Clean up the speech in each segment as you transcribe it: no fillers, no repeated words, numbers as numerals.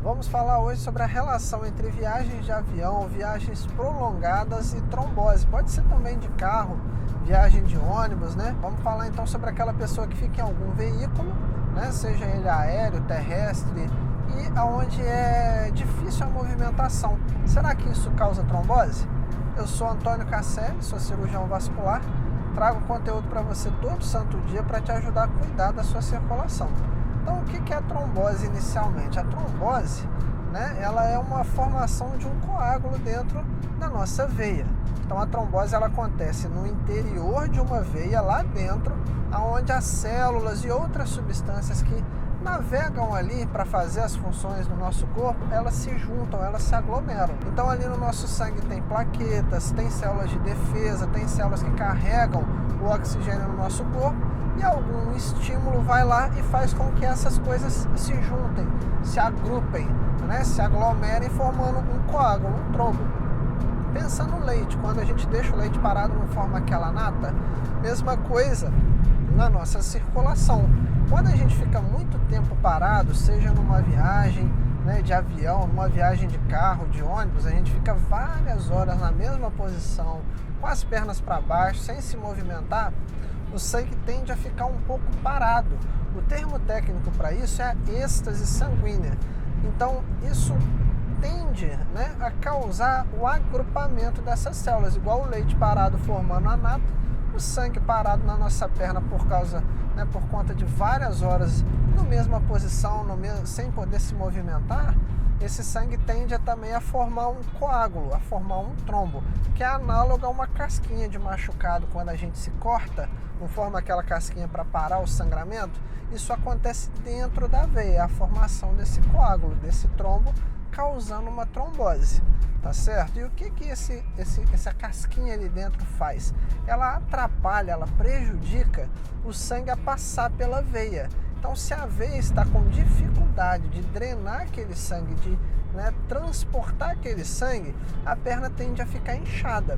Vamos falar hoje sobre a relação entre viagens de avião, viagens prolongadas e trombose. Pode ser também de carro, viagem de ônibus, né? Vamos falar então sobre aquela pessoa que fica em algum veículo, né? Seja ele aéreo, terrestre, e aonde é difícil a movimentação. Será que isso causa trombose? Eu sou Antônio Casselli, sou cirurgião vascular. Trago conteúdo para você todo santo dia para te ajudar a cuidar da sua circulação. Então, o que é a trombose inicialmente? A trombose, né, ela é uma formação de um coágulo dentro da nossa veia. Então, a trombose ela acontece no interior de uma veia, lá dentro, onde as células e outras substâncias que navegam ali para fazer as funções do nosso corpo, elas se juntam, elas se aglomeram. Então, ali no nosso sangue tem plaquetas, tem células de defesa, tem células que carregam o oxigênio no nosso corpo, e algum estímulo vai lá e faz com que essas coisas se juntem, se agrupem, né? Se aglomerem, formando um coágulo, um trombo. Pensa no leite, quando a gente deixa o leite parado, não forma aquela nata? Mesma coisa na nossa circulação. Quando a gente fica muito tempo parado, seja numa viagem, né, de avião, numa viagem de carro, de ônibus, a gente fica várias horas na mesma posição, com as pernas para baixo, sem se movimentar, o sangue tende a ficar um pouco parado. O termo técnico para isso é a êxtase sanguínea. Então, isso tende, né, a causar o agrupamento dessas células, igual o leite parado formando a nata, o sangue parado na nossa perna por causa, né, por conta de várias horas na mesma posição, sem poder se movimentar. Esse sangue tende também a formar um coágulo, a formar um trombo, que é análogo a uma casquinha de machucado. Quando a gente se corta, não forma aquela casquinha para parar o sangramento. Isso acontece dentro da veia, a formação desse coágulo, desse trombo, causando uma trombose, tá certo? E o que essa casquinha ali dentro faz? Ela atrapalha, ela prejudica o sangue a passar pela veia. Então, se a veia está com dificuldade de drenar aquele sangue, de, né, transportar aquele sangue, a perna tende a ficar inchada.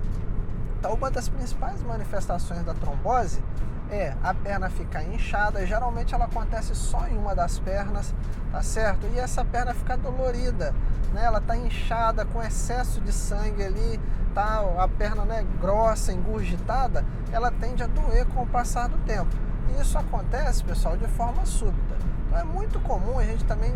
Então, uma das principais manifestações da trombose é a perna ficar inchada. Geralmente ela acontece só em uma das pernas, tá certo? E essa perna fica dolorida, né? Ela está inchada com excesso de sangue ali, tá? A perna, né, grossa, engurgitada, ela tende a doer com o passar do tempo. E isso acontece, pessoal, de forma súbita. Então é muito comum a gente também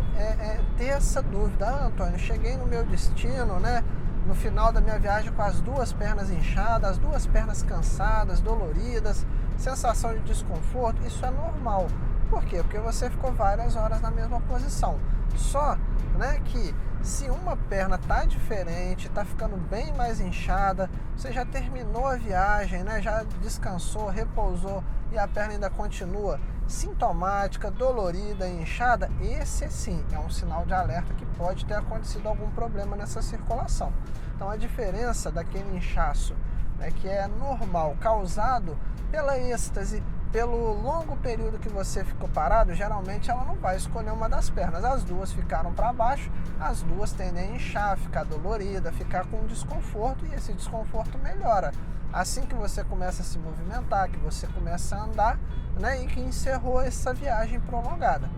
ter essa dúvida. Antônio, cheguei no meu destino, né, no final da minha viagem com as duas pernas inchadas, as duas pernas cansadas, doloridas, sensação de desconforto. Isso é normal. Por quê? Porque você ficou várias horas na mesma posição. Só, né, que se uma perna está diferente, está ficando bem mais inchada, você já terminou a viagem, né, já descansou, repousou e a perna ainda continua sintomática, dolorida e inchada, esse sim é um sinal de alerta que pode ter acontecido algum problema nessa circulação. Então a diferença daquele inchaço, né, que é normal, causado pela êxtase, pelo longo período que você ficou parado, geralmente ela não vai escolher uma das pernas. As duas ficaram para baixo, as duas tendem a inchar, ficar dolorida, ficar com desconforto, e esse desconforto melhora assim que você começa a se movimentar, que você começa a andar, né, e que encerrou essa viagem prolongada.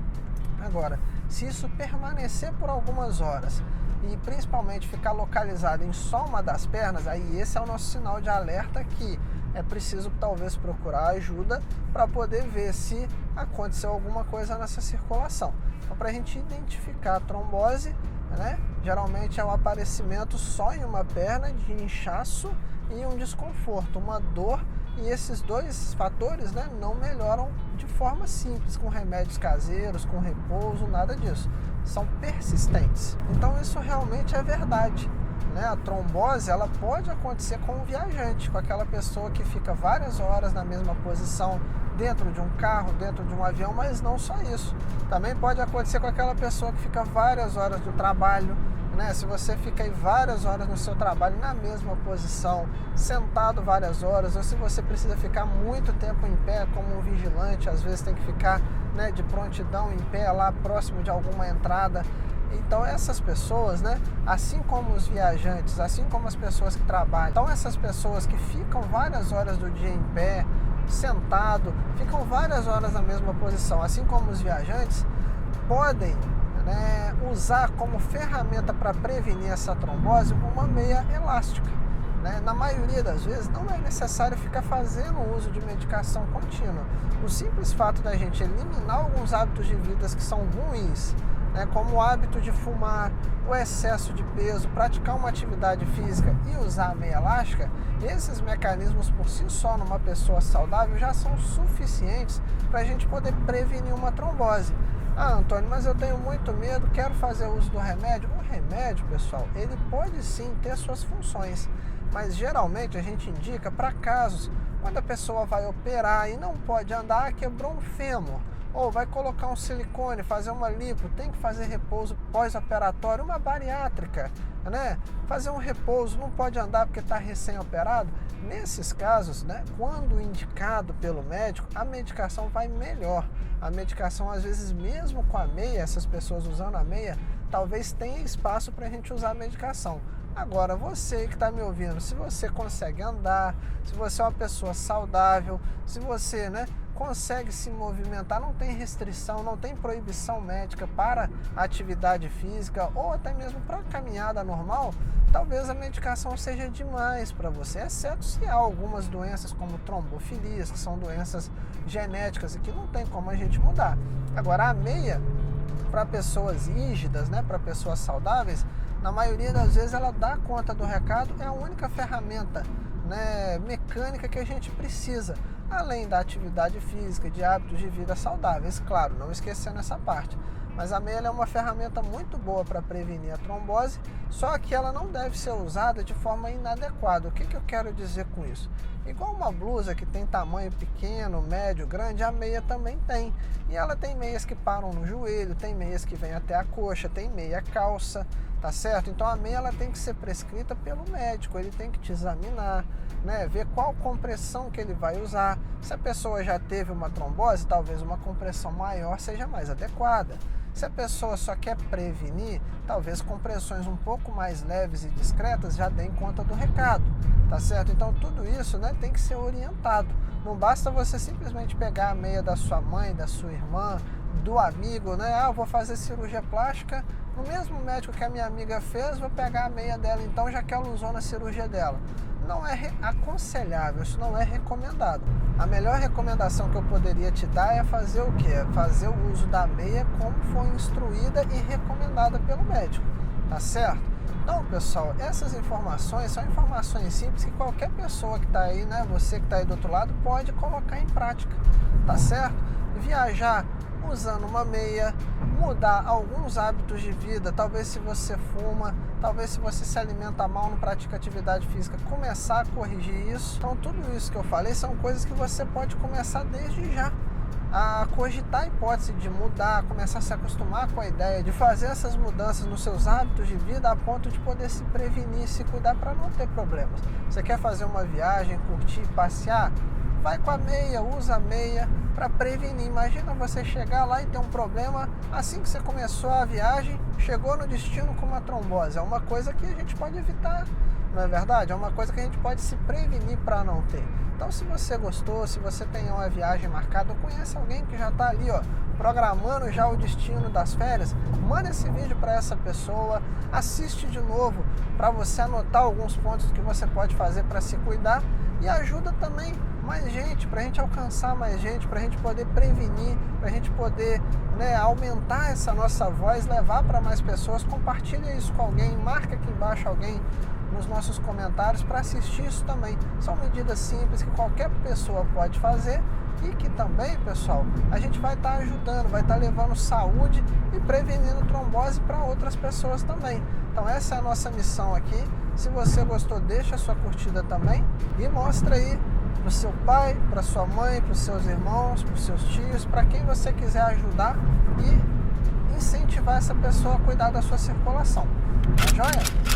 Agora, se isso permanecer por algumas horas e principalmente ficar localizado em só uma das pernas, aí esse é o nosso sinal de alerta que é preciso talvez procurar ajuda para poder ver se aconteceu alguma coisa nessa circulação. Então, para a gente identificar a trombose, né, geralmente é o aparecimento só em uma perna de inchaço e um desconforto, uma dor, e esses dois fatores, né, não melhoram de forma simples, com remédios caseiros, com repouso, nada disso. São persistentes. Então isso realmente é verdade, né? A trombose ela pode acontecer com o viajante, com aquela pessoa que fica várias horas na mesma posição dentro de um carro, dentro de um avião, mas não só isso. Também pode acontecer com aquela pessoa que fica várias horas do trabalho, né? Se você fica aí várias horas no seu trabalho na mesma posição, sentado várias horas, ou se você precisa ficar muito tempo em pé como um vigilante, às vezes tem que ficar, né, de prontidão em pé lá próximo de alguma entrada. Então essas pessoas, né, assim como os viajantes, assim como as pessoas que trabalham, então essas pessoas que ficam várias horas do dia em pé, sentado, ficam várias horas na mesma posição, assim como os viajantes, podem, né, usar como ferramenta para prevenir essa trombose uma meia elástica. Né? Na maioria das vezes não é necessário ficar fazendo uso de medicação contínua. O simples fato da gente eliminar alguns hábitos de vida que são ruins, né, como o hábito de fumar, o excesso de peso, praticar uma atividade física e usar a meia elástica, esses mecanismos por si só numa pessoa saudável já são suficientes para a gente poder prevenir uma trombose. Ah, Antônio, mas eu tenho muito medo, quero fazer uso do remédio. O remédio, pessoal, ele pode sim ter suas funções, mas geralmente a gente indica para casos quando a pessoa vai operar e não pode andar, quebrou um fêmur, ou vai colocar um silicone, fazer uma lipo, tem que fazer repouso pós-operatório, uma bariátrica, né? Fazer um repouso, não pode andar porque está recém-operado. Nesses casos, né, quando indicado pelo médico, a medicação vai melhor. A medicação, às vezes, mesmo com a meia, essas pessoas usando a meia, talvez tenha espaço para a gente usar a medicação. Agora, você que está me ouvindo, se você consegue andar, se você é uma pessoa saudável, se você, né, consegue se movimentar, não tem restrição, não tem proibição médica para atividade física ou até mesmo para caminhada normal, talvez a medicação seja demais para você, exceto se há algumas doenças como trombofilias, que são doenças genéticas e que não tem como a gente mudar. Agora, a meia, para pessoas rígidas, né, para pessoas saudáveis, na maioria das vezes ela dá conta do recado, é a única ferramenta, né, mecânica que a gente precisa, além da atividade física, de hábitos de vida saudáveis, claro, não esquecendo essa parte. Mas a meia é uma ferramenta muito boa para prevenir a trombose, só que ela não deve ser usada de forma inadequada. O que eu quero dizer com isso? Igual uma blusa que tem tamanho pequeno, médio, grande, a meia também tem. E ela tem meias que param no joelho, tem meias que vêm até a coxa, tem meia calça, tá certo? Então a meia ela tem que ser prescrita pelo médico, ele tem que te examinar, né, ver qual compressão que ele vai usar. Se a pessoa já teve uma trombose, talvez uma compressão maior seja mais adequada. Se a pessoa só quer prevenir, talvez compressões um pouco mais leves e discretas já deem conta do recado, tá certo? Então tudo isso, né, tem que ser orientado. Não basta você simplesmente pegar a meia da sua mãe, da sua irmã, do amigo, né? Ah, eu vou fazer cirurgia plástica, no mesmo médico que a minha amiga fez, vou pegar a meia dela então, já que ela usou na cirurgia dela. Não é aconselhável, isso não é recomendado. A melhor recomendação que eu poderia te dar é fazer o quê? É fazer o uso da meia como foi instruída e recomendada pelo médico, tá certo? Então, pessoal, essas informações são informações simples que qualquer pessoa que está aí, né, você que está aí do outro lado, pode colocar em prática, tá certo? Viajar usando uma meia, mudar alguns hábitos de vida, talvez se você fuma, talvez se você se alimenta mal, não pratica atividade física, começar a corrigir isso. Então tudo isso que eu falei são coisas que você pode começar desde já a cogitar a hipótese de mudar, começar a se acostumar com a ideia de fazer essas mudanças nos seus hábitos de vida a ponto de poder se prevenir, se cuidar para não ter problemas. Você quer fazer uma viagem, curtir, passear? Vai com a meia, usa a meia para prevenir. Imagina você chegar lá e ter um problema assim que você começou a viagem, chegou no destino com uma trombose. É uma coisa que a gente pode evitar, não é verdade? É uma coisa que a gente pode se prevenir para não ter. Então, se você gostou, se você tem uma viagem marcada ou conhece alguém que já está ali, ó, programando já o destino das férias, manda esse vídeo para essa pessoa, assiste de novo para você anotar alguns pontos que você pode fazer para se cuidar e ajuda também mais gente, para a gente alcançar mais gente, para a gente poder prevenir, para a gente poder, né, aumentar essa nossa voz, levar para mais pessoas. Compartilha isso com alguém, marca aqui embaixo alguém nos nossos comentários para assistir isso também. São medidas simples que qualquer pessoa pode fazer e que também, pessoal, a gente vai estar ajudando, vai estar levando saúde e prevenindo trombose para outras pessoas também. Então essa é a nossa missão aqui. Se você gostou, deixa a sua curtida também e mostra aí para o seu pai, para sua mãe, para os seus irmãos, para os seus tios, para quem você quiser ajudar e incentivar essa pessoa a cuidar da sua circulação. Tá joia?